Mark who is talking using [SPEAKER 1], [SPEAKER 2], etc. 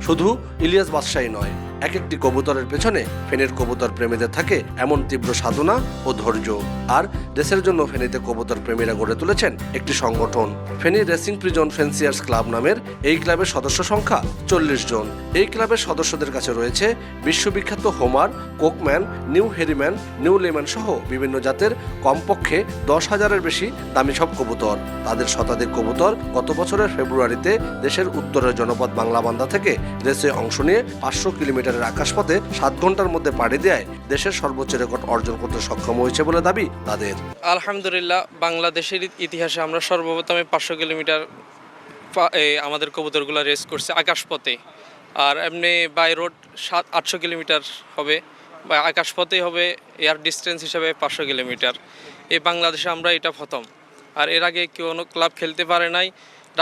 [SPEAKER 1] শুধু ইলিয়াস বাদশাহী নয়, এক একটি কবুতরের পেছনে ফেনীর কবুতর প্রেমীদের থাকে এমন তীব্র সাধনা ও ধৈর্য। আর দেশের জন্য ফেনীতে কবুতর প্রেমীরা গড়ে তুলেছেন একটি সংগঠন। ফেনী রেসিং প্রিজন ফেন্সিয়ার্স ক্লাব নামের এই ক্লাবের সদস্য সংখ্যা 40 জন। এই ক্লাবের সদস্যদের কাছে রয়েছে বিশ্ববিখ্যাত হোমার, কোকম্যান, নিউ হেরিম্যান, নিউ লেম্যান সহ বিভিন্ন জাতের কমপক্ষে 10,000-এর বেশি দামি সব কবুতর। তাদের শতাধিক কবুতর গত বছরের ফেব্রুয়ারিতে দেশের উত্তরের জনপদ বাংলাবান্ধা থেকে রেসে অংশ নিয়ে 500 কিলোমিটারের আকাশপথে 7 ঘন্টার মধ্যে পাড়ি দেয় দেশের সর্বোচ্চ রেকর্ড অর্জন করতে সক্ষম হয়েছে বলে দাবি তাদের।
[SPEAKER 2] আলহামদুলিল্লাহ, বাংলাদেশের ইতিহাসে আমরা সর্বপ্রথমে 500 কিলোমিটার আমাদের কবুতরগুলো রেস করছে আকাশপথে। আর এমনি বাই রোড 800 কিলোমিটার হবে, বা আকাশপথেই হবে এয়ার ডিস্টেন্স হিসাবে 500 কিলোমিটার। এই বাংলাদেশে আমরা এটা প্রথম। আর এর আগে কোনো ক্লাব খেলতে পারে নাই।